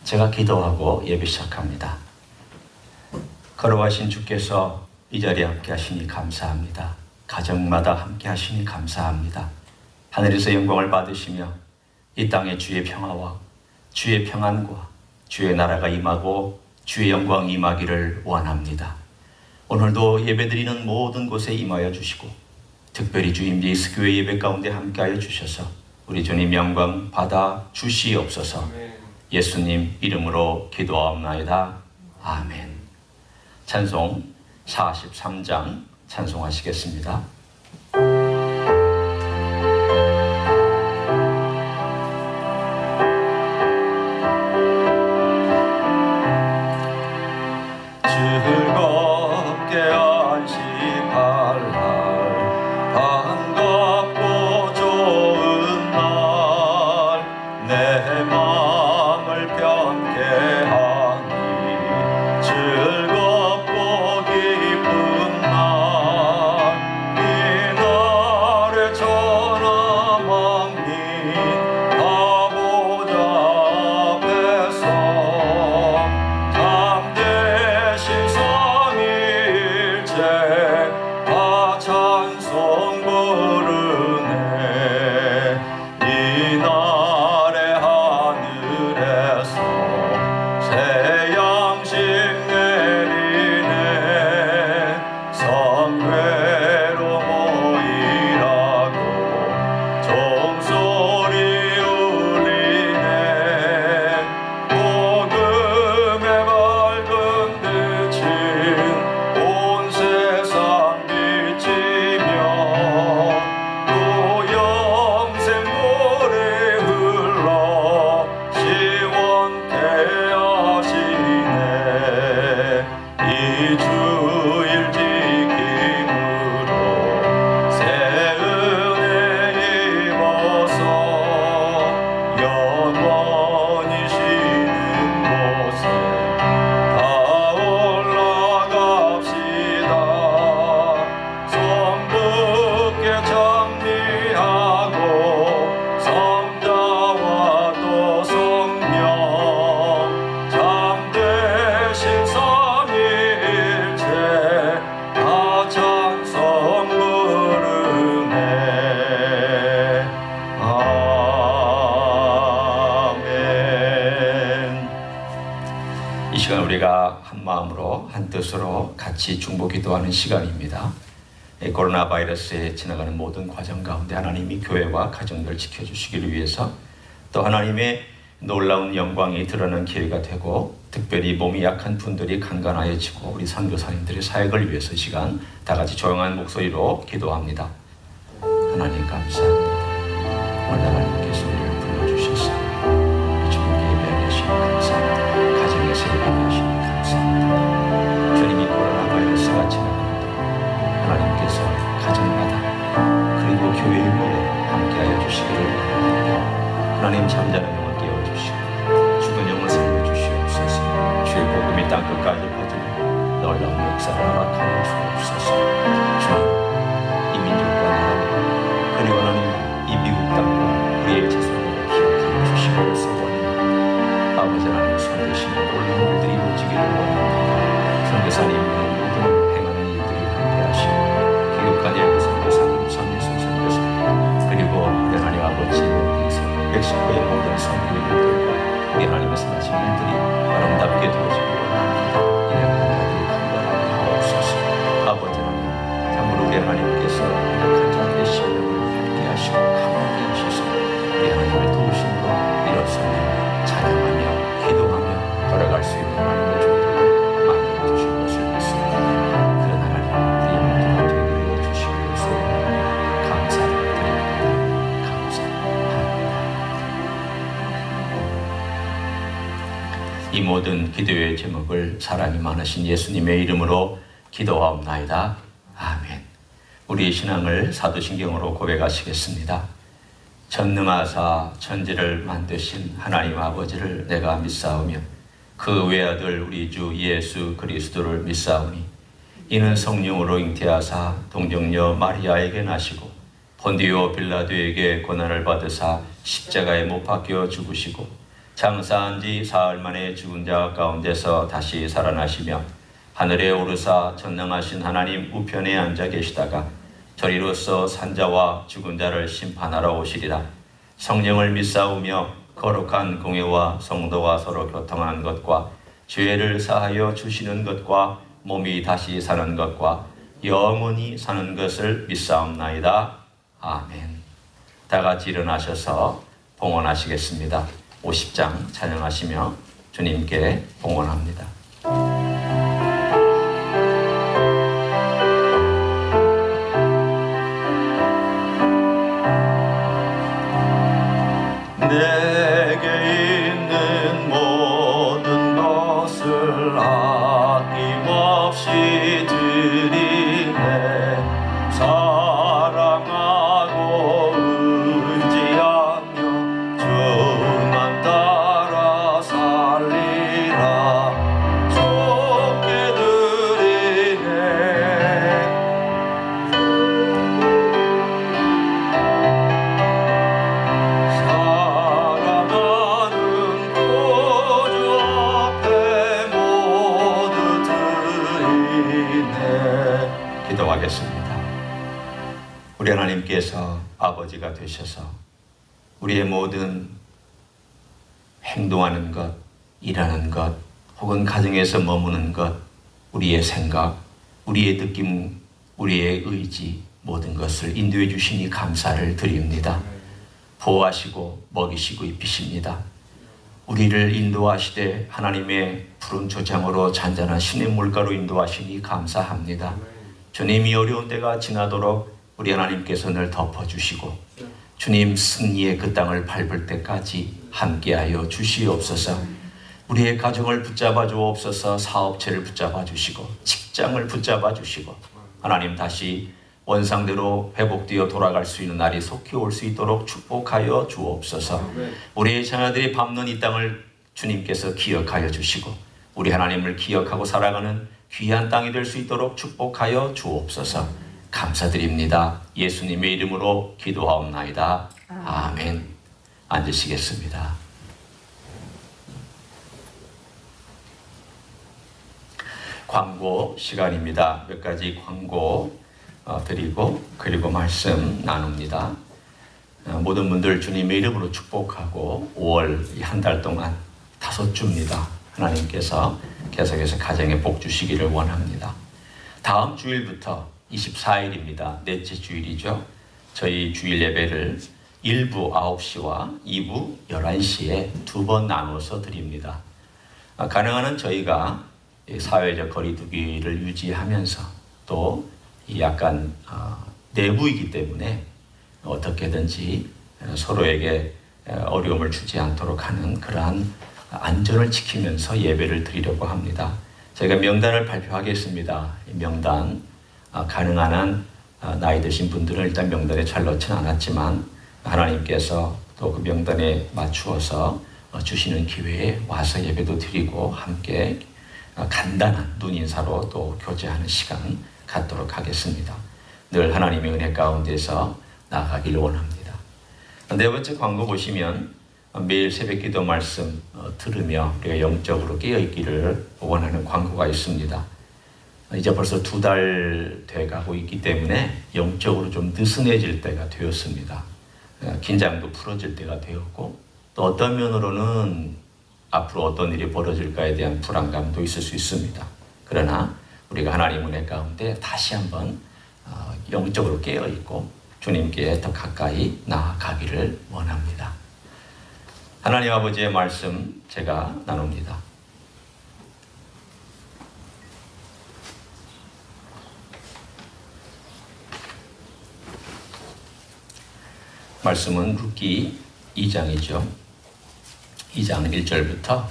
제가 기도하고 예배 시작합니다. 걸어가신 주께서 이 자리에 함께 하시니 감사합니다. 가정마다 함께 하시니 감사합니다. 하늘에서 영광을 받으시며 이 땅에 주의 평화와 주의 평안과 주의 나라가 임하고 주의 영광이 임하기를 원합니다. 오늘도 예배드리는 모든 곳에 임하여 주시고 특별히 주님 예수 교회 예배 가운데 함께하여 주셔서 우리 주님 영광 받아 주시옵소서. 예수님 이름으로 기도하옵나이다. 아멘. 찬송 43장 찬송하시겠습니다. 즐겁게 안식할 날, 반갑고 좋은 날, 내 마음을 편케 하니 즐겁고 기쁜 날, 이날에 천하 만민 다 보좌 앞에서 참되신 삼위일체 다 찬송 부르네. 이날에 하늘에서 새 양식 내리네. 성회로 모이라고 종소리 울리네. 복음의 밝은 빛인 온 세상 비치며 또 영생 물이 흘러 시원케 하시네. 이 주일 지킴으로 새 은혜 입어서 영원히 쉬는 곳에 다 올라갑시다. 성부께 찬미하고 성자와 또 성령 참되신 삼위일체 다 찬송 부르네. 아멘. 이 시간 우리가 한 마음으로 한 뜻으로 같이 중보 기도하는 시간입니다. 코로나 바이러스에 지나가는 모든 과정 가운데 하나님이 교회와 가정들 지켜주시기를 위해서 또 하나님의 놀라운 영광이 드러나는 기회가 되고 특별히 몸이 약한 분들이 강건하여지고 우리 선교사님들의 사역을 위해서 이 시간 다 같이 조용한 목소리로 기도합니다. 하나님 감사합니다. 오늘 하나님께서 우리를 불러주셔서 주님께 예배하게 하시니 감사합니다. 가정에서 예배하게 하시니 감사합니다. 주님이 코로나 바이러스가 지나가고 하나님께서 가정마다 그리고 교회일마다 함께하여 주시기를 원합니다. 하나님 잠자는 영을 깨워주시고 죽은 영을 살려주시옵소서. 주의 복음이 땅끝까지 퍼지고 놀라운 역사를 허락하여 주옵소서. 주님 이 민족과 나라와 그리고 하나님 이 미국 땅과 우리의 자손을 기억하여 주시옵소서. 원합니다. 아버지 하나님 손대신 놀라운 일들이 이루어지기를 원합니다. 선교사님 모든 행하는 일들이 함께하시고 기독과 예배 선교사님, 선교사 선교사 그리고 우리 하나님 아버지 멕시코의 모든 선교인들과 우리 하나님의 선하신 일들이 아름답게 되어지기 원합니다. 이약한 자들이 강건하게 하옵소서. 아버지 하나님 참으로 우리 하나님께서 약한 자들의 심령을 밝게 하시고 강하게 하셔서 우리 하나님의 도우심으로 일어서며 찬양하며 기도하며 걸어갈 수 있는 하나님의 종들을 만들어 주실 것을 믿습니다. 그런 하나님 우리의 모든 되게 해 주신 것을 감사드립니다. 감사합니다. 이 모든 기도의 제목을 사랑이 많으신 예수님의 이름으로 기도하옵나이다. 아멘. 우리의 신앙을 사도신경으로 고백하시겠습니다. 전능하사 천지를 만드신 하나님 아버지를 내가 믿사오며 그 외아들 우리 주 예수 그리스도를 믿사오니 이는 성령으로 잉태하사 동정녀 마리아에게 나시고 본디오 빌라도에게 고난을 받으사 십자가에 못 박혀 죽으시고 장사한 지 사흘 만에 죽은 자 가운데서 다시 살아나시며 하늘에 오르사 전능하신 하나님 우편에 앉아 계시다가 저리로서 산자와 죽은 자를 심판하러 오시리라. 성령을 믿사오며 거룩한 공회와 성도가 서로 교통하는 것과 죄를 사하여 주시는 것과 몸이 다시 사는 것과 영원히 사는 것을 믿사옵나이다. 아멘. 다 같이 일어나셔서 봉헌하시겠습니다. 50장 찬양하시며 주님께 봉헌합니다. 내게 있는 모든 것을 아낌없이 드리네. 사랑하고 의지하며 주만 따라 살리라. 좋게 드리네. 기도하겠습니다. 우리 하나님께서 아버지가 되셔서 우리의 모든 행동하는 것, 일하는 것, 혹은 가정에서 머무는 것, 우리의 생각, 우리의 느낌, 우리의 의지, 모든 것을 인도해 주시니 감사를 드립니다. 보호하시고 먹이시고 입히십니다. 우리를 인도하시되 하나님의 푸른 초장으로 잔잔한 신의 물가로 인도하시니 감사합니다. 주님이 어려운 때가 지나도록 우리 하나님께서 늘 덮어주시고 주님 승리의 그 땅을 밟을 때까지 함께하여 주시옵소서. 우리의 가정을 붙잡아 주옵소서. 사업체를 붙잡아 주시고 직장을 붙잡아 주시고 하나님 다시 원상대로 회복되어 돌아갈 수 있는 날이 속히 올 수 있도록 축복하여 주옵소서. 우리의 자녀들이 밟는 이 땅을 주님께서 기억하여 주시고 우리 하나님을 기억하고 살아가는 귀한 땅이 될 수 있도록 축복하여 주옵소서. 감사드립니다. 예수님의 이름으로 기도하옵나이다. 아멘. 앉으시겠습니다. 광고 시간입니다. 몇 가지 광고 드리고 그리고 말씀 나눕니다. 모든 분들 주님의 이름으로 축복하고 5월 한 달 동안 5주입니다. 하나님께서 계속해서 가정에 복 주시기를 원합니다. 다음 주일부터 24일입니다. 넷째 주일이죠. 저희 주일 예배를 1부 9시와 2부 11시에 2번 나눠서 드립니다. 가능한 한 저희가 사회적 거리두기를 유지하면서 또 약간 내부이기 때문에 어떻게든지 서로에게 어려움을 주지 않도록 하는 그러한 안전을 지키면서 예배를 드리려고 합니다. 저희가 명단을 발표하겠습니다. 명단 가능한 한 나이 드신 분들은 일단 명단에 잘 넣지는 않았지만 하나님께서 또 그 명단에 맞추어서 주시는 기회에 와서 예배도 드리고 함께 간단한 눈인사로 또 교제하는 시간 갖도록 하겠습니다. 늘 하나님의 은혜 가운데서 나아가기를 원합니다. 네 번째 광고 보시면 매일 새벽기도 말씀 들으며 우리가 영적으로 깨어있기를 원하는 광고가 있습니다. 이제 벌써 2달 돼가고 있기 때문에 영적으로 좀 느슨해질 때가 되었습니다. 긴장도 풀어질 때가 되었고 또 어떤 면으로는 앞으로 어떤 일이 벌어질까에 대한 불안감도 있을 수 있습니다. 그러나 우리가 하나님 은혜 가운데 다시 한번 영적으로 깨어있고 주님께 더 가까이 나아가기를 원합니다. 하나님 아버지의 말씀 제가 나눕니다. 말씀은 룻기 2장이죠. 2장 1절부터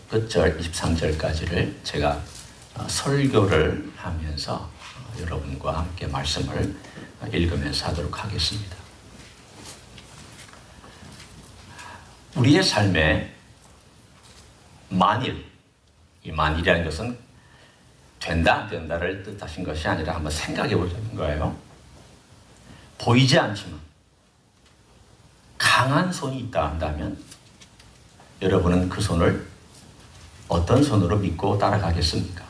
끝절 23절까지를 제가 설교를 하면서 여러분과 함께 말씀을 읽으면서 하도록 하겠습니다. 우리의 삶에 만일, 이 만일이라는 것은 된다 안 된다를 뜻하신 것이 아니라 한번 생각해 보자는 거예요. 보이지 않지만 강한 손이 있다 한다면 여러분은 그 손을 어떤 손으로 믿고 따라가겠습니까?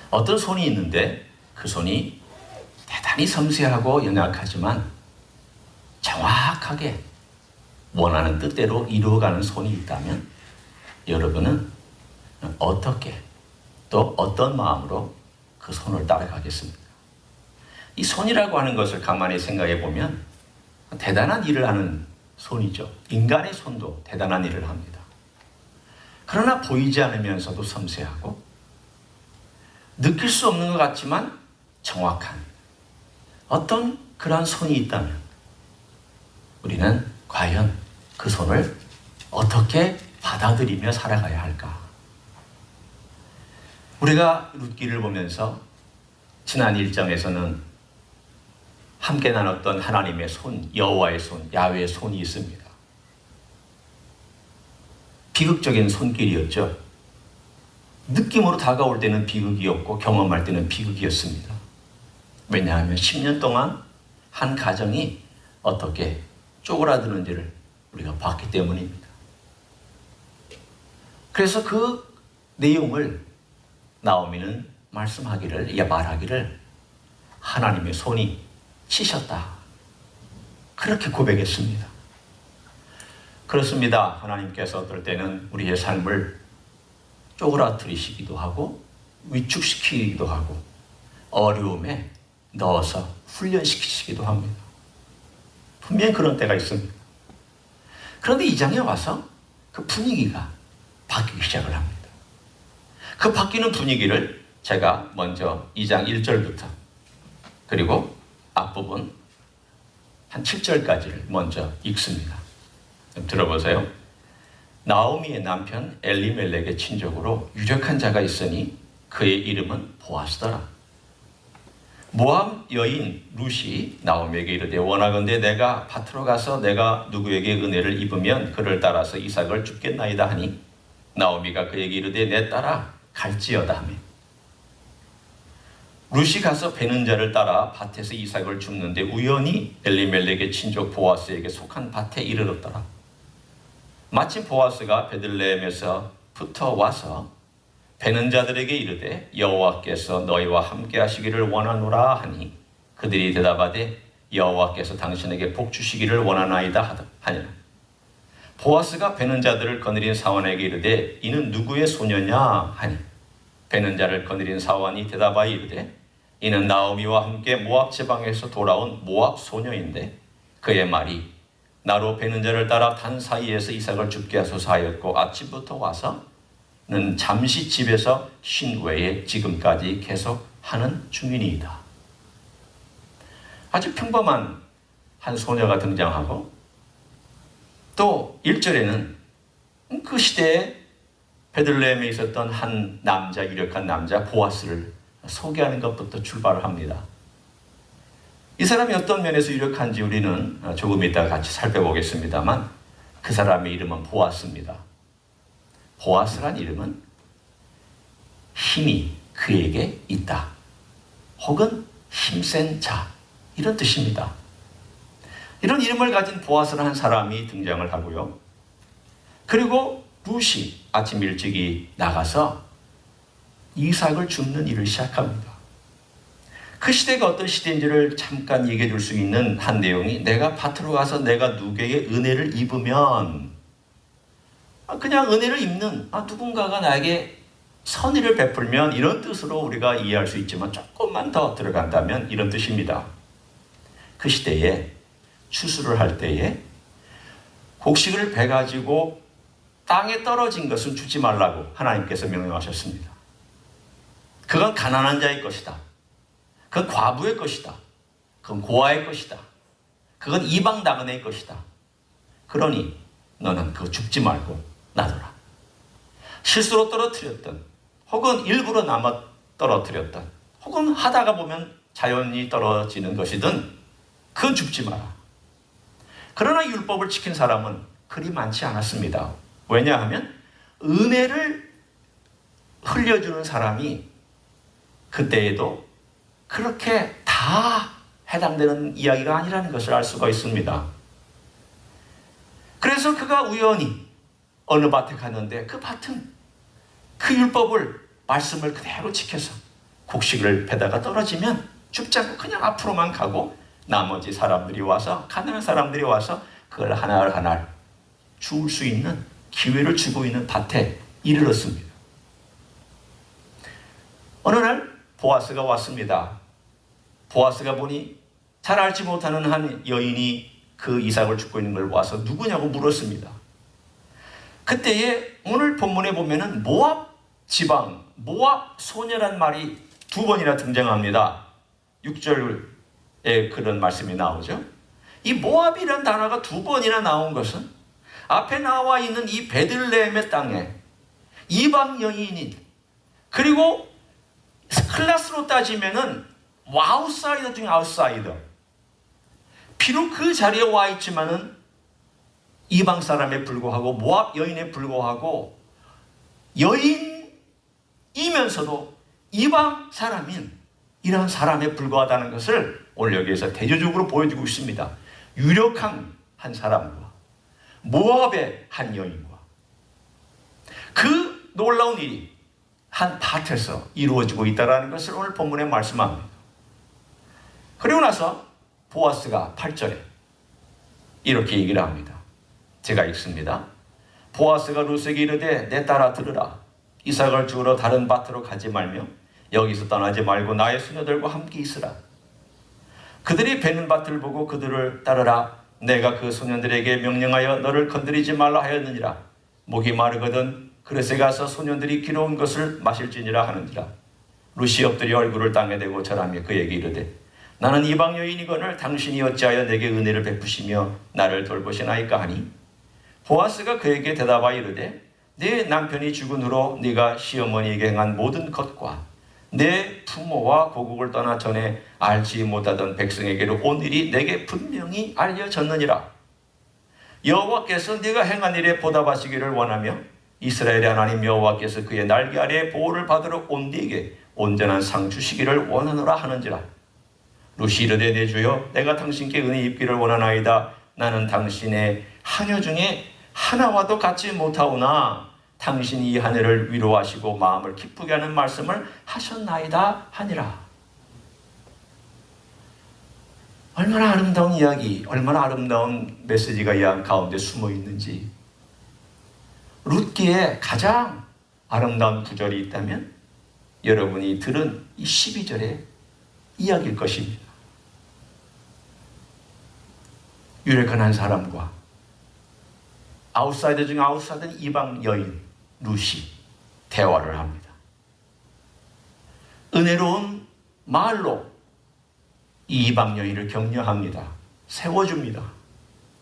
어떤 손이 있는데 그 손이 대단히 섬세하고 연약하지만 정확하게 원하는 뜻대로 이루어가는 손이 있다면 여러분은 어떻게 또 어떤 마음으로 그 손을 따라가겠습니까? 이 손이라고 하는 것을 가만히 생각해 보면 대단한 일을 하는 손이죠. 인간의 손도 대단한 일을 합니다. 그러나 보이지 않으면서도 섬세하고 느낄 수 없는 것 같지만 정확한 어떤 그러한 손이 있다면 우리는 과연 그 손을 어떻게 받아들이며 살아가야 할까? 우리가 룻기를 보면서 지난 1장에서는 함께 나눴던 하나님의 손, 여호와의 손, 야훼의 손이 있습니다. 비극적인 손길이었죠. 느낌으로 다가올 때는 비극이었고 경험할 때는 비극이었습니다. 왜냐하면 10년 동안 한 가정이 어떻게 쪼그라드는지를 우리가 봤기 때문입니다. 그래서 그 내용을 나오미는 말하기를 하나님의 손이 치셨다. 그렇게 고백했습니다. 그렇습니다. 하나님께서 어떨 때는 우리의 삶을 쪼그라뜨리시기도 하고 위축시키기도 하고 어려움에 넣어서 훈련시키시기도 합니다. 분명히 그런 때가 있습니다. 그런데 이 장에 와서 그 분위기가 바뀌기 시작을 합니다. 그 바뀌는 분위기를 제가 먼저 2장 1절부터 그리고 앞부분 한 7절까지를 먼저 읽습니다. 좀 들어보세요. 나오미의 남편 엘리멜렉의 친족으로 유력한 자가 있으니 그의 이름은 보아스더라. 모압 여인 룻이 나오미에게 이르되 원하건대 내가 밭으로 가서 내가 누구에게 은혜를 입으면 그를 따라서 이삭을 줍겠나이다 하니 나오미가 그에게 이르되 내 따라 갈지어다 하며 룻이 가서 베는 자를 따라 밭에서 이삭을 줍는데 우연히 엘리멜렉의 친족 보아스에게 속한 밭에 이르렀더라. 마침 보아스가 베들레헴에서 붙어 와서 베는 자들에게 이르되 여호와께서 너희와 함께 하시기를 원하노라 하니 그들이 대답하되 여호와께서 당신에게 복 주시기를 원하나이다 하니라. 보아스가 베는 자들을 거느린 사원에게 이르되 이는 누구의 소녀냐 하니 베는 자를 거느린 사원이 대답하여 이르되 이는 나오미와 함께 모압 지방에서 돌아온 모압 소녀인데 그의 말이 나로 베는 자를 따라 단 사이에서 이삭을 줍게 하소서 하였고 아침부터 와서는 잠시 집에서 쉰 외에 지금까지 계속 하는 중이니이다. 아주 평범한 한 소녀가 등장하고 또 1절에는 그 시대에 베들레헴에 있었던 한 남자, 유력한 남자 보아스를 소개하는 것부터 출발을 합니다. 이 사람이 어떤 면에서 유력한지 우리는 조금 이따가 같이 살펴보겠습니다만 그 사람의 이름은 보아스입니다. 보아스란 이름은 힘이 그에게 있다. 혹은 힘센 자 이런 뜻입니다. 이런 이름을 가진 보아스라는 한 사람이 등장을 하고요. 그리고 룻이 아침 일찍이 나가서 이삭을 줍는 일을 시작합니다. 그 시대가 어떤 시대인지를 잠깐 얘기해 줄 수 있는 한 내용이 내가 밭으로 가서 내가 누구에게 은혜를 입으면 그냥 은혜를 입는 누군가가 나에게 선의를 베풀면 이런 뜻으로 우리가 이해할 수 있지만 조금만 더 들어간다면 이런 뜻입니다. 그 시대에 추수를 할 때에 곡식을 베가지고 땅에 떨어진 것은 주지 말라고 하나님께서 명령하셨습니다. 그건 가난한 자의 것이다. 그건 과부의 것이다. 그건 고아의 것이다. 그건 이방 나그네의 것이다. 그러니 너는 그거 줍지 말고 놔둬라. 실수로 떨어뜨렸던 혹은 일부러 남아 떨어뜨렸던 혹은 하다가 보면 자연히 떨어지는 것이든 그건 줍지 마라. 그러나 율법을 지킨 사람은 그리 많지 않았습니다. 왜냐하면 은혜를 흘려주는 사람이 그때에도 그렇게 다 해당되는 이야기가 아니라는 것을 알 수가 있습니다. 그래서 그가 우연히 어느 밭에 갔는데 그 밭은 그 율법을 말씀을 그대로 지켜서 곡식을 베다가 떨어지면 줍지 않고 그냥 앞으로만 가고 나머지 사람들이 와서 가난한 사람들이 와서 그걸 하나를 주울 수 있는 기회를 주고 있는 밭에 이르렀습니다. 어느 날 보아스가 왔습니다. 보아스가 보니 잘 알지 못하는 한 여인이 그 이삭을 줍고 있는 걸 와서 누구냐고 물었습니다. 그때에 오늘 본문에 보면은 모압 지방, 모압 소녀란 말이 2번이나 등장합니다. 6절에 그런 말씀이 나오죠. 이 모압이라는 단어가 2번이나 나온 것은 앞에 나와 있는 이 베들레헴의 땅에 이방 여인인, 그리고 클래스로 따지면은 아웃사이더 중에 아웃사이더, 비록 그 자리에 와 있지만은 이방 사람에 불구하고 모압 여인에 불구하고 여인이면서도 이방 사람인 이런 사람에 불과하다는 것을 오늘 여기에서 대조적으로 보여주고 있습니다. 유력한 한 사람과 모압의 한 여인과 그 놀라운 일이 한 밭에서 이루어지고 있다는 것을 오늘 본문에 말씀합니다. 그리고 나서 보아스가 8절에 이렇게 얘기를 합니다. 제가 읽습니다. 보아스가 룻에게 이르되 내 딸아 들으라. 이삭을 주우러 다른 밭으로 가지 말며 여기서 떠나지 말고 나의 수녀들과 함께 있으라. 그들이 베는 밭을 보고 그들을 따르라. 내가 그 소년들에게 명령하여 너를 건드리지 말라 하였느니라. 목이 마르거든 그릇에 가서 소년들이 기러운 것을 마실지니라 하는지라. 룻이 엎드려 얼굴을 땅에 대고 절하며 그에게 이르되 나는 이방 여인이거늘 당신이 어찌하여 내게 은혜를 베푸시며 나를 돌보시나이까 하니 보아스가 그에게 대답하여 이르되 내 남편이 죽은 후로 네가 시어머니에게 행한 모든 것과 내 부모와 고국을 떠나 전에 알지 못하던 백성에게로 온 일이 내게 분명히 알려졌느니라. 여호와께서 네가 행한 일에 보답하시기를 원하며 이스라엘의 하나님 여호와께서 그의 날개 아래에 보호를 받으러 온 네게 온전한 상 주시기를 원하노라 하는지라. 룻이 이르되 내 주여 내가 당신께 은혜 입기를 원하나이다. 나는 당신의 하녀 중에 하나와도 같지 못하오나 당신이 이 하늘을 위로하시고 마음을 기쁘게 하는 말씀을 하셨나이다 하니라. 얼마나 아름다운 이야기, 얼마나 아름다운 메시지가 이 가운데 숨어 있는지. 룻기에 가장 아름다운 구절이 있다면 여러분이 들은 이 12절의 이야기일 것입니다. 유력한 한 사람과 아웃사이더 중에 아웃사이더인 이방 여인 룻이 대화를 합니다. 은혜로운 말로 이 이방 여인을 격려합니다. 세워줍니다.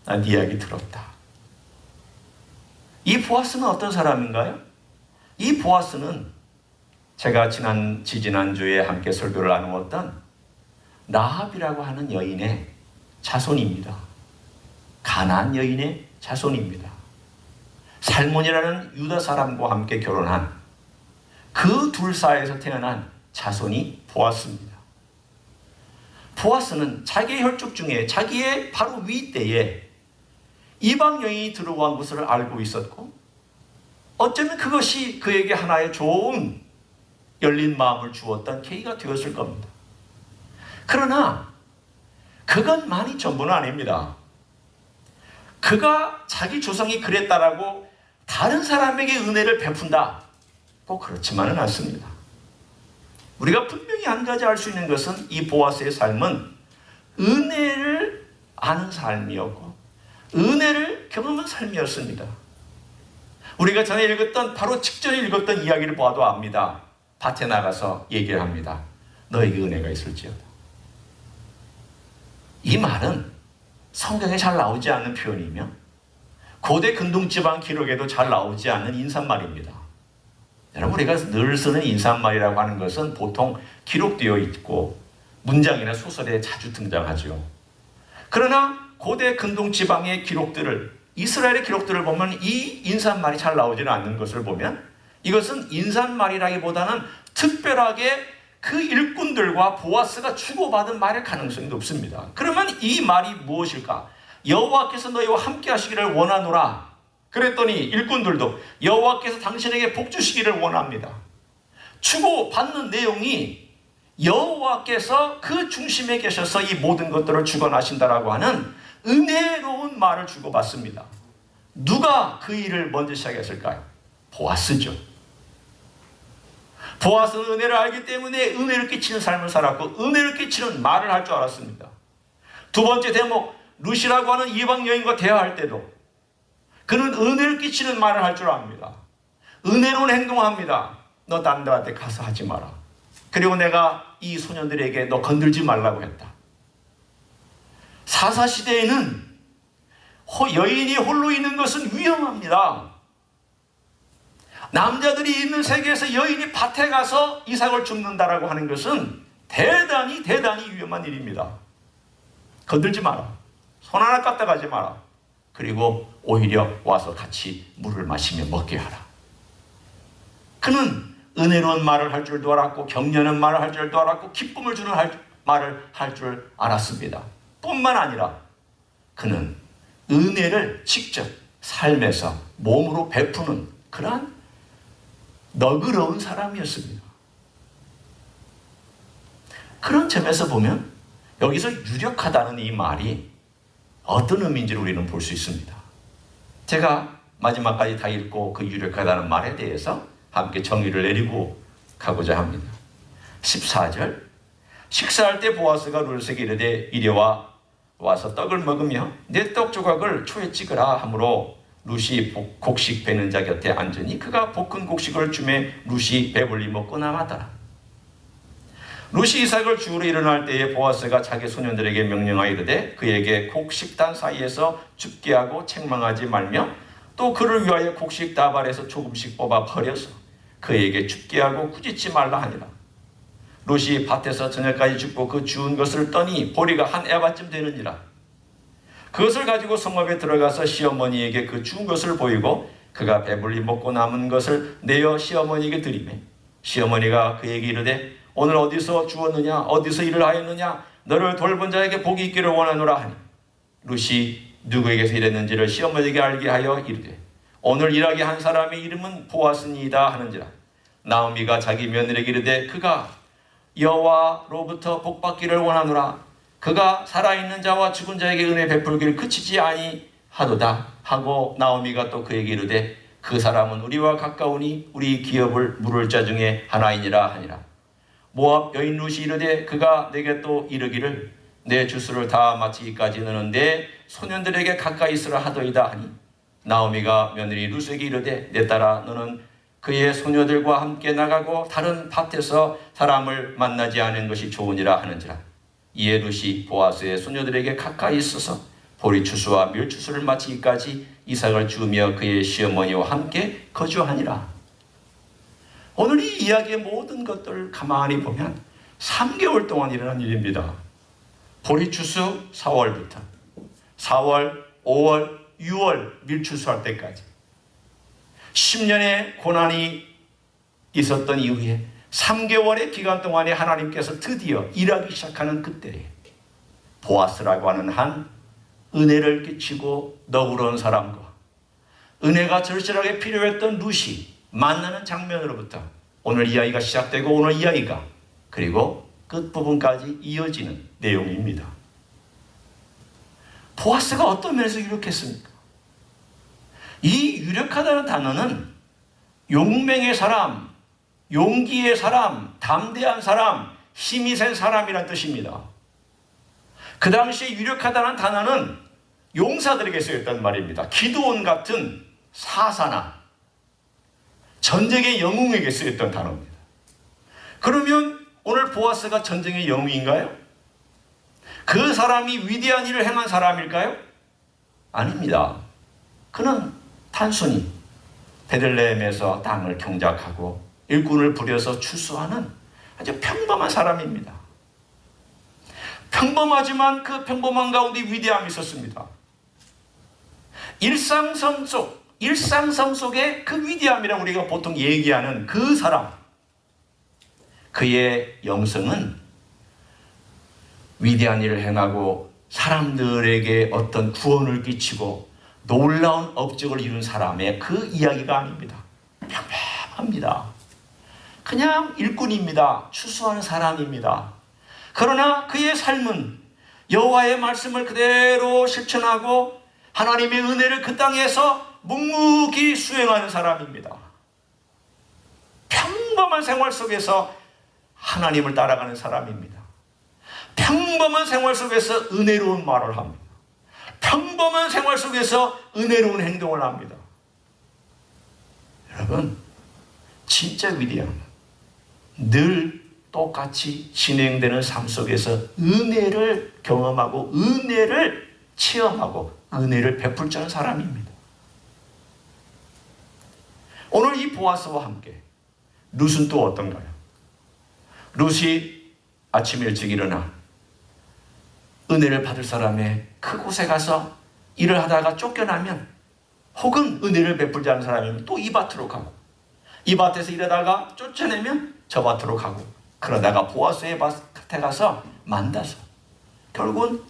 난 네 이야기 들었다. 이 보아스는 어떤 사람인가요? 이 보아스는 제가 지난주에 함께 설교를 나누었던 라합이라고 하는 여인의 자손입니다. 가나안 여인의 자손입니다. 살몬이라는 유다 사람과 함께 결혼한 그 둘 사이에서 태어난 자손이 보아스입니다. 보아스는 자기의 혈족 중에 자기의 바로 윗대에 이방 여인이 들어온 것을 알고 있었고 어쩌면 그것이 그에게 하나의 좋은 열린 마음을 주었던 계기가 되었을 겁니다. 그러나 그것만이 전부는 아닙니다. 그가 자기 조상이 그랬다라고 다른 사람에게 은혜를 베푼다. 꼭 그렇지만은 않습니다. 우리가 분명히 한 가지 알 수 있는 것은 이 보아스의 삶은 은혜를 아는 삶이었고 은혜를 경험한 삶이었습니다. 우리가 전에 읽었던 바로 직전에 읽었던 이야기를 봐도 압니다. 밭에 나가서 얘기를 합니다. 너에게 은혜가 있을지어다. 이 말은 성경에 잘 나오지 않는 표현이며 고대 근동지방 기록에도 잘 나오지 않는 인사말입니다. 여러분 우리가 늘 쓰는 인사말이라고 하는 것은 보통 기록되어 있고 문장이나 소설에 자주 등장하죠. 그러나 고대 근동지방의 기록들을 이스라엘의 기록들을 보면 이 인사말이 잘 나오지는 않는 것을 보면 이것은 인사말이라기보다는 특별하게 그 일꾼들과 보아스가 주고받은 말일 가능성이 높습니다. 그러면 이 말이 무엇일까? 여호와께서 너희와 함께 하시기를 원하노라. 그랬더니 일꾼들도 여호와께서 당신에게 복 주시기를 원합니다. 주고 받는 내용이 여호와께서 그 중심에 계셔서 이 모든 것들을 주관하신다라고 하는 은혜로운 말을 주고받습니다. 누가 그 일을 먼저 시작했을까요? 보아스죠. 보아스는 은혜를 알기 때문에 은혜를 끼치는 삶을 살았고 은혜를 끼치는 말을 할 줄 알았습니다. 두 번째 대목, 룻이라고 하는 이방 여인과 대화할 때도 그는 은혜를 끼치는 말을 할 줄 압니다. 은혜로운 행동합니다. 너 다른 데한테 가서 하지 마라. 그리고 내가 이 소년들에게 너 건들지 말라고 했다. 사사시대에는 여인이 홀로 있는 것은 위험합니다. 남자들이 있는 세계에서 여인이 밭에 가서 이삭을 줍는다라고 하는 것은 대단히 위험한 일입니다. 건들지 마라. 손 하나 까딱하지 마라. 그리고 오히려 와서 같이 물을 마시며 먹게 하라. 그는 은혜로운 말을 할 줄도 알았고 격려하는 말을 할 줄도 알았고 기쁨을 주는 말을 할 줄 알았습니다. 뿐만 아니라 그는 은혜를 직접 삶에서 몸으로 베푸는 그러한 너그러운 사람이었습니다. 그런 점에서 보면 여기서 유력하다는 이 말이 어떤 의미인지를 우리는 볼 수 있습니다. 제가 마지막까지 다 읽고 그 유력하다는 말에 대해서 함께 정의를 내리고 가고자 합니다. 14절, 식사할 때 보아스가 룻에게 이르되 이리 와서 떡을 먹으며 내 떡 조각을 초에 찍으라 하므로 룻이 곡식 베는 자 곁에 앉으니 그가 볶은 곡식을 주매 룻이 배불리 먹고 남았더라. 룻이 이삭을 주우러 일어날 때에 보아스가 자기 소년들에게 명령하여 이르되 그에게 곡식단 사이에서 줍게 하고 책망하지 말며 또 그를 위하여 곡식 다발에서 조금씩 뽑아 버려서 그에게 줍게 하고 꾸짖지 말라 하니라. 룻이 밭에서 저녁까지 줍고 그 주운 것을 떠니 보리가 한 에바쯤 되느니라. 그것을 가지고 성읍에 들어가서 시어머니에게 그 주운 것을 보이고 그가 배불리 먹고 남은 것을 내어 시어머니에게 드리매 시어머니가 그에게 이르되 오늘 어디서 주었느냐 어디서 일을 하였느냐 너를 돌본 자에게 복이 있기를 원하노라 하니 룻이 누구에게서 일했는지를 시어머니에게 알게 하여 이르되 오늘 일하게 한 사람의 이름은 보아스니이다 하는지라. 나오미가 자기 며느리에게 이르되 그가 여호와로부터 복받기를 원하노라. 그가 살아있는 자와 죽은 자에게 은혜 베풀기를 그치지 아니하도다 하고 나오미가 또 그에게 이르되 그 사람은 우리와 가까우니 우리 기업을 물을 자 중에 하나이니라 하니라. 모압 여인 룻이 이르되 그가 내게 또 이르기를 내 주수를 다 마치기까지 너는 내 소년들에게 가까이 있으라 하더이다 하니 나오미가 며느리 룻에게 이르되 내 딸아 너는 그의 소녀들과 함께 나가고 다른 밭에서 사람을 만나지 않은 것이 좋으니라 하는지라. 이에 룻이 보아스의 소녀들에게 가까이 있어서 보리 추수와 밀 추수를 마치기까지 이삭을 주며 그의 시어머니와 함께 거주하니라. 오늘 이 이야기의 모든 것들을 가만히 보면 3개월 동안 일어난 일입니다. 보리 추수 4월부터 4월, 5월, 6월 밀 추수할 때까지 10년의 고난이 있었던 이후에 3개월의 기간 동안에 하나님께서 드디어 일하기 시작하는 그때에 보아스라고 하는 한 은혜를 끼치고 너그러운 사람과 은혜가 절실하게 필요했던 룻이 만나는 장면으로부터 오늘 이야기가 시작되고 오늘 이야기가 그리고 끝부분까지 이어지는 내용입니다. 보아스가 어떤 면에서 유력했습니까? 이 유력하다는 단어는 용맹의 사람, 용기의 사람, 담대한 사람, 힘이 센 사람이란 뜻입니다. 그 당시에 유력하다는 단어는 용사들에게 쓰였단 말입니다. 기드온 같은 사사나 전쟁의 영웅에게 쓰였던 단어입니다. 그러면 오늘 보아스가 전쟁의 영웅인가요? 그 사람이 위대한 일을 행한 사람일까요? 아닙니다. 그는 단순히 베들레헴에서 땅을 경작하고 일꾼을 부려서 추수하는 아주 평범한 사람입니다. 평범하지만 그 평범한 가운데 위대함이 있었습니다. 일상성 속의 그 위대함이라고 우리가 보통 얘기하는 그 사람, 그의 영성은 위대한 일을 행하고 사람들에게 어떤 구원을 끼치고 놀라운 업적을 이룬 사람의 그 이야기가 아닙니다. 평범합니다. 그냥 일꾼입니다. 추수하는 사람입니다. 그러나 그의 삶은 여호와의 말씀을 그대로 실천하고 하나님의 은혜를 그 땅에서 묵묵히 수행하는 사람입니다. 평범한 생활 속에서 하나님을 따라가는 사람입니다. 평범한 생활 속에서 은혜로운 말을 합니다. 평범한 생활 속에서 은혜로운 행동을 합니다. 여러분, 진짜 위대한 늘 똑같이 진행되는 삶 속에서 은혜를 경험하고 은혜를 체험하고 은혜를 베풀 줄 아는 사람입니다. 오늘 이 보아스와 함께 룻은 또 어떤가요? 룻이 아침 일찍 일어나 은혜를 받을 사람의 그곳에 가서 일을 하다가 쫓겨나면, 혹은 은혜를 베풀지 않은 사람이면 또 이 밭으로 가고, 이 밭에서 일하다가 쫓아내면 저 밭으로 가고, 그러다가 보아스의 밭에 가서 만나서 결국은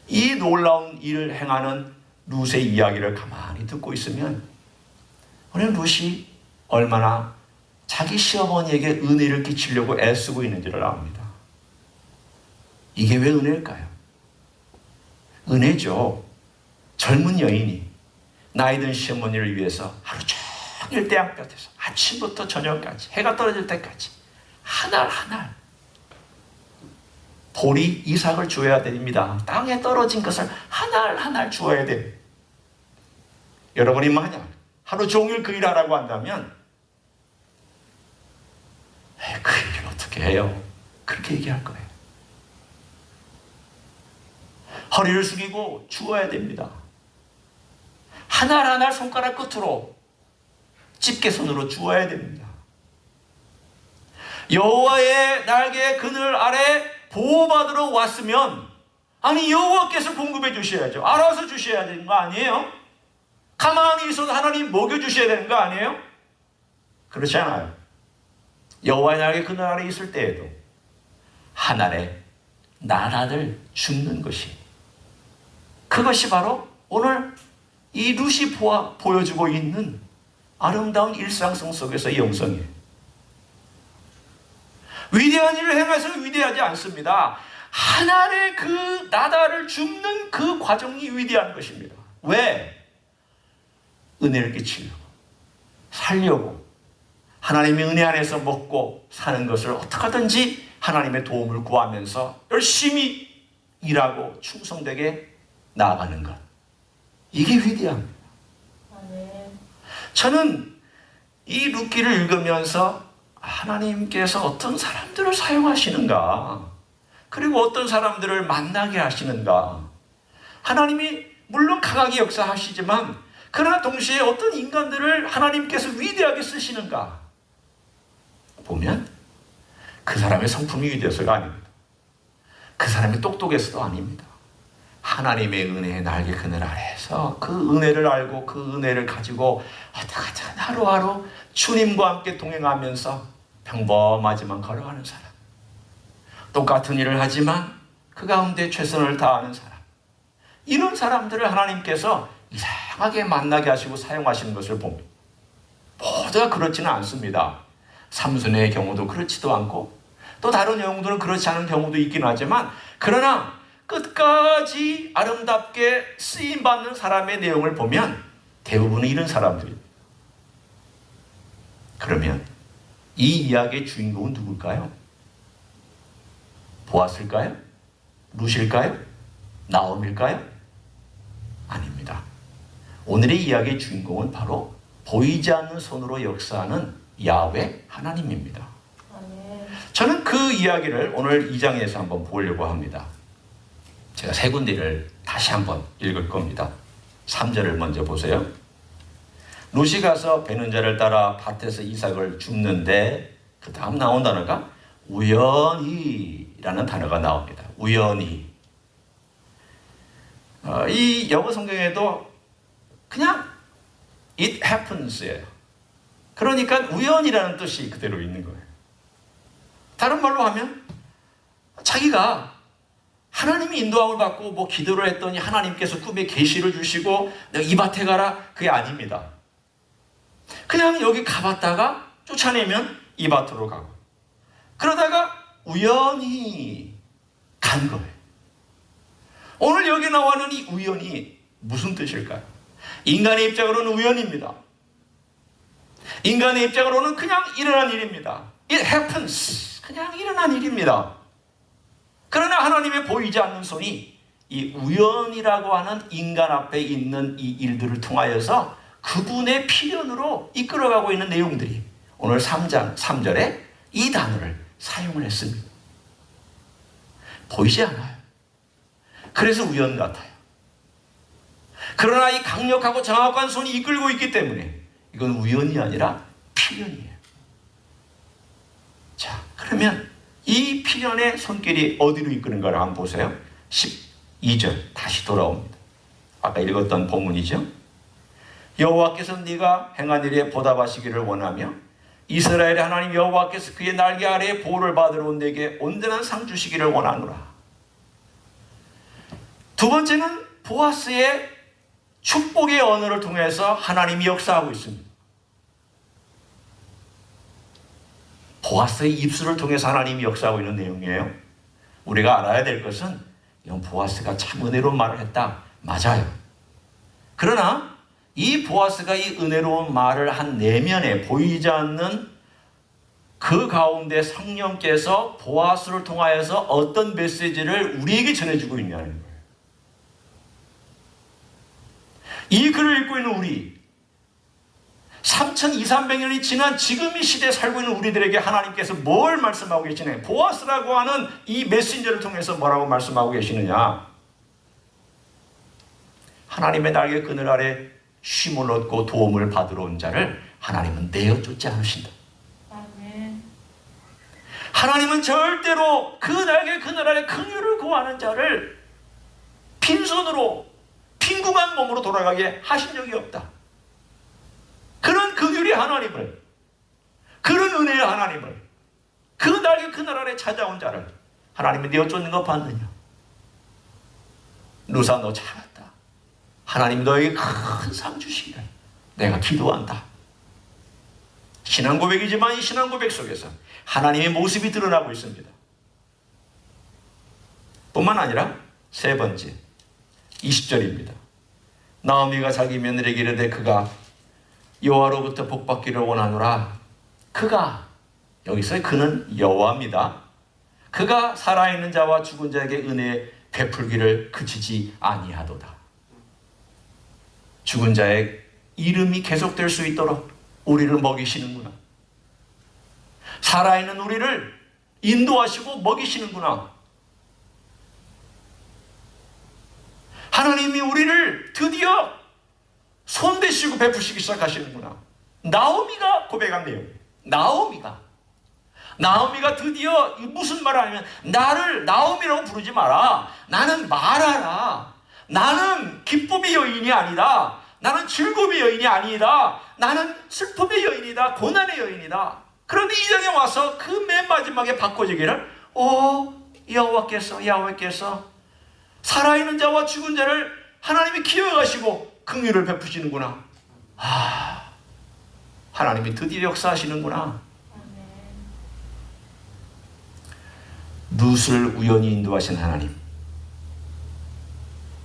이 놀라운 일을 행하는 룻의 이야기를 가만히 듣고 있으면 오늘 룻이 얼마나 자기 시어머니에게 은혜를 끼치려고 애쓰고 있는지를 압니다. 이게 왜 은혜일까요? 은혜죠. 젊은 여인이 나이 든 시어머니를 위해서 하루 종일 태양볕에서 아침부터 저녁까지 해가 떨어질 때까지 한 알 한 알 보리 이삭을 주어야 됩니다. 땅에 떨어진 것을 한 알 한 알 주어야 됩니다. 여러분이 만약 하루 종일 그 일하라고 한다면 그 일을 어떻게 해요? 그렇게 얘기할 거예요. 허리를 숙이고 주어야 됩니다. 한 알 한 알 손가락 끝으로 집게손으로 주어야 됩니다. 여호와의 날개 그늘 아래 보호받으러 왔으면, 아니 여호와께서 공급해 주셔야죠. 알아서 주셔야 되는 거 아니에요? 가만히 있어도 하나님 먹여주셔야 되는 거 아니에요? 그렇지 않아요. 여호와의 날개 그늘 아래 있을 때에도 하늘에 나라를 줍는 것이, 그것이 바로 오늘 이 룻이 보여주고 있는 아름다운 일상성 속에서의 영성이에요. 위대한 일을 행해서 위대하지 않습니다. 하늘에 그 나다를 줍는 그 과정이 위대한 것입니다. 왜? 은혜를 끼치려고, 살려고, 하나님의 은혜 안에서 먹고 사는 것을 어떻게 하든지 하나님의 도움을 구하면서 열심히 일하고 충성되게 나아가는 것, 이게 위대합니다. 저는 이 룻기를 읽으면서 하나님께서 어떤 사람들을 사용하시는가, 그리고 어떤 사람들을 만나게 하시는가, 하나님이 물론 강하게 역사하시지만 그러나 동시에 어떤 인간들을 하나님께서 위대하게 쓰시는가 보면 그 사람의 성품이 위대해서가 아닙니다. 그 사람이 똑똑해서도 아닙니다. 하나님의 은혜의 날개 그늘 아래에서 그 은혜를 알고 그 은혜를 가지고 어떡하지 하루하루 주님과 함께 동행하면서 평범하지만 걸어가는 사람, 똑같은 일을 하지만 그 가운데 최선을 다하는 사람, 이런 사람들을 하나님께서 이상하게 만나게 하시고 사용하시는 것을 봅니다. 모두가 그렇지는 않습니다. 삼손의 경우도 그렇지도 않고 또 다른 영웅들은 그렇지 않은 경우도 있긴 하지만, 그러나 끝까지 아름답게 쓰임받는 사람의 내용을 보면 대부분은 이런 사람들입니다. 그러면 이 이야기의 주인공은 누굴까요? 보아스일까요? 룻일까요? 나옴일까요? 아닙니다. 오늘의 이야기의 주인공은 바로 보이지 않는 손으로 역사하는 야훼 하나님입니다. 저는 그 이야기를 오늘 2장에서 한번 보려고 합니다. 제가 세 군데를 다시 한번 읽을 겁니다. 3절을 먼저 보세요. 룻이 가서 베는 자를 따라 밭에서 이삭을 줍는데 그 다음 나온 단어가 우연히라는 단어가 나옵니다. 우연히. 이 영어 성경에도 그냥 it happens예요. 그러니까 우연이라는 뜻이 그대로 있는 거예요. 다른 말로 하면 자기가 하나님이 인도함을 받고 뭐 기도를 했더니 하나님께서 꿈에 계시를 주시고 내가 이 밭에 가라, 그게 아닙니다. 그냥 여기 가봤다가 쫓아내면 이 밭으로 가고, 그러다가 우연히 간 거예요. 오늘 여기 나와는 이 우연이 무슨 뜻일까요? 인간의 입장으로는 우연입니다. 인간의 입장으로는 그냥 일어난 일입니다. It happens. 그냥 일어난 일입니다. 그러나 하나님의 보이지 않는 손이 이 우연이라고 하는 인간 앞에 있는 이 일들을 통하여서 그분의 필연으로 이끌어가고 있는 내용들이 오늘 3장 3절에 이 단어를 사용을 했습니다. 보이지 않아요. 그래서 우연 같아요. 그러나 이 강력하고 정확한 손이 이끌고 있기 때문에 이건 우연이 아니라 필연이에요. 자, 그러면 이 필연의 손길이 어디로 이끄는가를 한번 보세요. 12절 다시 돌아옵니다. 아까 읽었던 본문이죠. 여호와께서 네가 행한 일에 보답하시기를 원하며 이스라엘의 하나님 여호와께서 그의 날개 아래에 보호를 받으러 온 내게 온전한 상 주시기를 원하노라. 두 번째는 보아스의 축복의 언어를 통해서 하나님이 역사하고 있습니다. 보아스의 입술을 통해서 하나님이 역사하고 있는 내용이에요. 우리가 알아야 될 것은 이건 보아스가 참 은혜로운 말을 했다. 맞아요. 그러나 이 보아스가 이 은혜로운 말을 한 내면에 보이지 않는 그 가운데 성령께서 보아스를 통하여서 어떤 메시지를 우리에게 전해주고 있냐는 거예요. 이 글을 읽고 있는 우리 3200년이 지난 지금 이 시대에 살고 있는 우리들에게 하나님께서 뭘 말씀하고 계시냐? 보아스라고 하는 이 메신저를 통해서 뭐라고 말씀하고 계시느냐? 하나님의 날개 그늘 아래 쉼을 얻고 도움을 받으러 온 자를 하나님은 내어쫓지 않으신다. 아멘. 하나님은 절대로 그 날개 그늘 아래 긍휼을 구하는 자를 빈손으로 빈궁한 몸으로 돌아가게 하신 적이 없다. 그런 긍휼의 하나님을, 그런 은혜의 하나님을, 그 날개 그늘 아래 찾아온 자를 하나님이 내어쫓는 거 봤느냐? 누사 너 잘했다. 하나님 너에게 큰 상 주시기를 내가 기도한다. 신앙 고백이지만 이 신앙 고백 속에서 하나님의 모습이 드러나고 있습니다. 뿐만 아니라 세 번째 20절입니다. 나오미가 자기 며느리에게 이르되 그가 여호와로부터 복받기를 원하노라. 그가, 여기서 그는 여호와입니다. 그가 살아있는 자와 죽은 자에게 은혜 베풀기를 그치지 아니하도다. 죽은 자의 이름이 계속될 수 있도록 우리를 먹이시는구나. 살아있는 우리를 인도하시고 먹이시는구나. 하나님이 우리를 드디어 손대시고 베푸시기 시작하시는구나. 나오미가 고백한 내용이에요. 나오미가 드디어 무슨 말을 하냐면 나를 나오미라고 부르지 마라. 나는 마라라. 나는 기쁨의 여인이 아니다. 나는 즐거움의 여인이 아니다. 나는 슬픔의 여인이다. 고난의 여인이다. 그런데 이 장에 와서 그 맨 마지막에 바꿔주기를 여호와께서 살아있는 자와 죽은 자를 하나님이 기억하시고 긍휼을 베푸시는구나. 하나님이 드디어 역사하시는구나. 룻을 우연히 인도하신 하나님,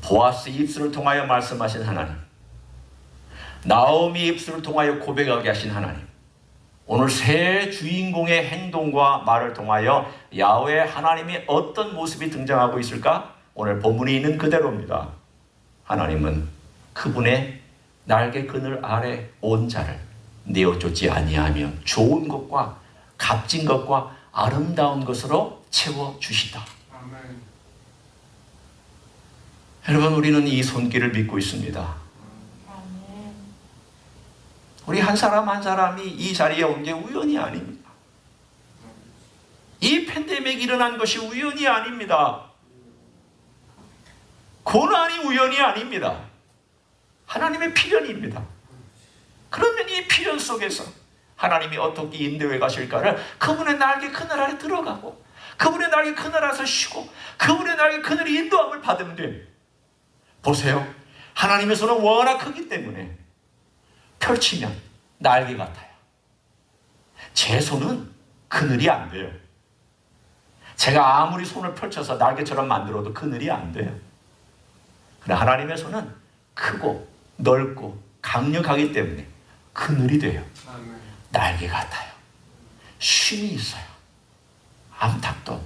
보아스 입술을 통하여 말씀하신 하나님, 나오미 입술을 통하여 고백하게 하신 하나님, 오늘 새 주인공의 행동과 말을 통하여 야훼 하나님의 어떤 모습이 등장하고 있을까? 오늘 본문에 있는 그대로입니다. 하나님은 그분의 날개 그늘 아래 온 자를 내어쫓지 아니하며 좋은 것과 값진 것과 아름다운 것으로 채워주신다. 아멘. 여러분, 우리는 이 손길을 믿고 있습니다. 아멘. 우리 한 사람 한 사람이 이 자리에 온 게 우연이 아닙니다. 이 팬데믹이 일어난 것이 우연이 아닙니다. 고난이 우연이 아닙니다. 하나님의 필연입니다. 그러면 이 필연 속에서 하나님이 어떻게 인도해 가실까를 그분의 날개 그늘 아래 들어가고 그분의 날개 그늘 아래서 쉬고 그분의 날개 그늘이 인도함을 받으면 됩니다. 보세요. 하나님의 손은 워낙 크기 때문에 펼치면 날개 같아요. 제 손은 그늘이 안 돼요. 제가 아무리 손을 펼쳐서 날개처럼 만들어도 그늘이 안 돼요. 그러나 하나님의 손은 크고 넓고 강력하기 때문에 그늘이 돼요. 날개 같아요. 쉼이 있어요. 암탉도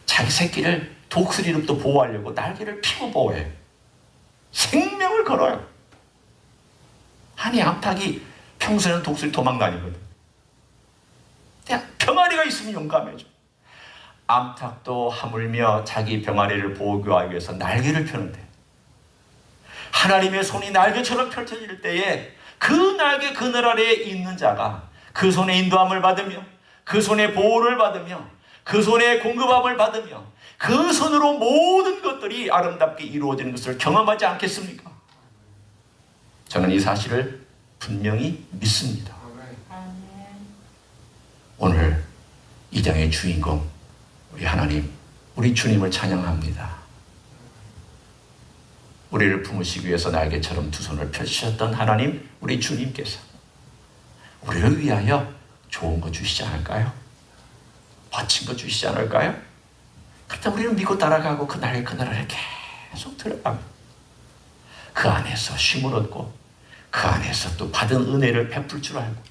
자기 새끼를 독수리로부터 보호하려고 날개를 펴고 보호해요. 생명을 걸어요. 아니, 암탉이 평소에는 독수리 도망다니거든. 그냥 병아리가 있으면 용감해져. 암탉도 하물며 자기 병아리를 보호하기 위해서 날개를 펴는데, 하나님의 손이 날개처럼 펼쳐질 때에 그 날개 그늘 아래에 있는 자가 그 손의 인도함을 받으며 그 손의 보호를 받으며 그 손의 공급함을 받으며 그 손으로 모든 것들이 아름답게 이루어지는 것을 경험하지 않겠습니까? 저는 이 사실을 분명히 믿습니다. 오늘 이 장의 주인공 우리 하나님, 우리 주님을 찬양합니다. 우리를 품으시기 위해서 날개처럼 두 손을 펼치셨던 하나님, 우리 주님께서 우리를 위하여 좋은 거 주시지 않을까요? 멋진 거 주시지 않을까요? 그렇다면 우리는 믿고 따라가고 그 날개 그늘을 계속 들어가면 그 안에서 쉼을 얻고 그 안에서 또 받은 은혜를 베풀 줄 알고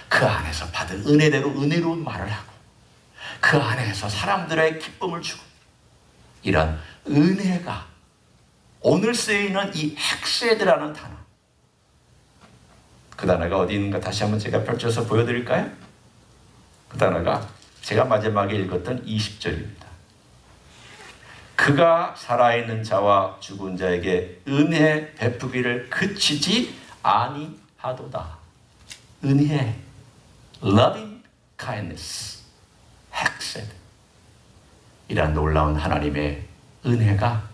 그 안에서 받은 은혜대로 은혜로운 말을 하고 그 안에서 사람들의 기쁨을 주고, 이런 은혜가 오늘 쓰여있는 이 헥세드라는 단어, 그 단어가 어디 있는가 다시 한번 제가 펼쳐서 보여드릴까요? 그 단어가 제가 마지막에 읽었던 20절입니다. 그가 살아있는 자와 죽은 자에게 은혜 베푸기를 그치지 아니하도다. 은혜, loving kindness, 헥세드, 이란 놀라운 하나님의 은혜가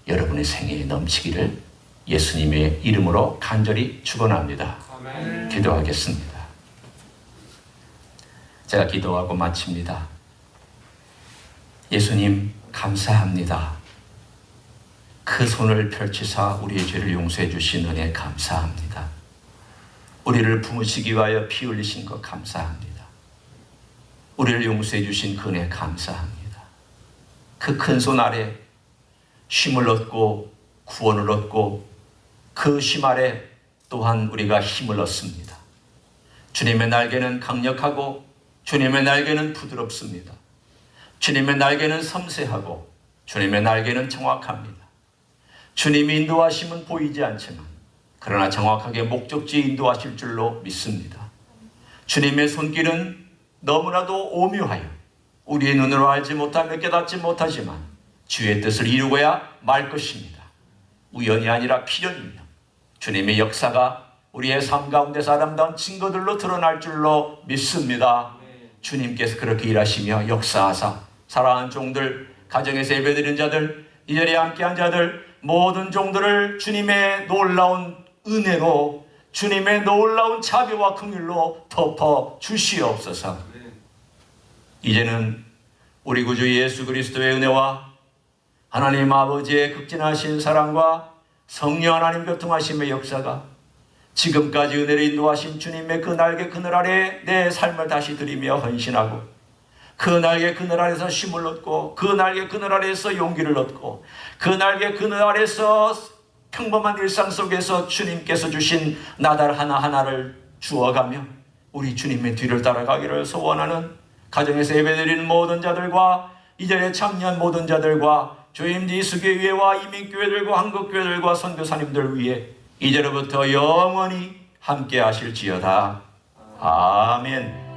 여러분의 생애에 넘치기를 예수님의 이름으로 간절히 축원합니다. 아멘. 기도하겠습니다. 제가 기도하고 마칩니다. 예수님 감사합니다. 그 손을 펼치사 우리의 죄를 용서해 주신 은혜 감사합니다. 우리를 품으시기 위하여 피 흘리신 것 감사합니다. 우리를 용서해 주신 그 은혜 감사합니다. 그 큰 손 아래 쉼을 얻고 구원을 얻고 그 쉼 아래 또한 우리가 힘을 얻습니다. 주님의 날개는 강력하고 주님의 날개는 부드럽습니다. 주님의 날개는 섬세하고 주님의 날개는 정확합니다. 주님이 인도하심은 보이지 않지만 그러나 정확하게 목적지에 인도하실 줄로 믿습니다. 주님의 손길은 너무나도 오묘하여 우리의 눈으로 알지 못하며 깨닫지 못하지만 주의 뜻을 이루고야 말 것입니다. 우연이 아니라 필연이며 주님의 역사가 우리의 삶 가운데서 아름다운 증거들로 드러날 줄로 믿습니다. 주님께서 그렇게 일하시며 역사하사 사랑하는 종들, 가정에서 예배드린 자들, 이 자리에 함께한 자들 모든 종들을 주님의 놀라운 은혜로, 주님의 놀라운 자비와 긍휼로 덮어 주시옵소서. 이제는 우리 구주 예수 그리스도의 은혜와 하나님 아버지의 극진하신 사랑과 성령 하나님 교통하심의 역사가 지금까지 은혜를 인도하신 주님의 그 날개 그늘 아래 내 삶을 다시 드리며 헌신하고 그 날개 그늘 아래서 쉼을 얻고 그 날개 그늘 아래서 용기를 얻고 그 날개 그늘 아래서 평범한 일상 속에서 주님께서 주신 나달 하나하나를 주어가며 우리 주님의 뒤를 따라가기를 소원하는 가정에서 예배드리는 모든 자들과 이 자리에 참여한 모든 자들과 주임지 수교회와 이민교회들과 한국교회들과 선교사님들 위해 이제로부터 영원히 함께 하실지어다. 아멘.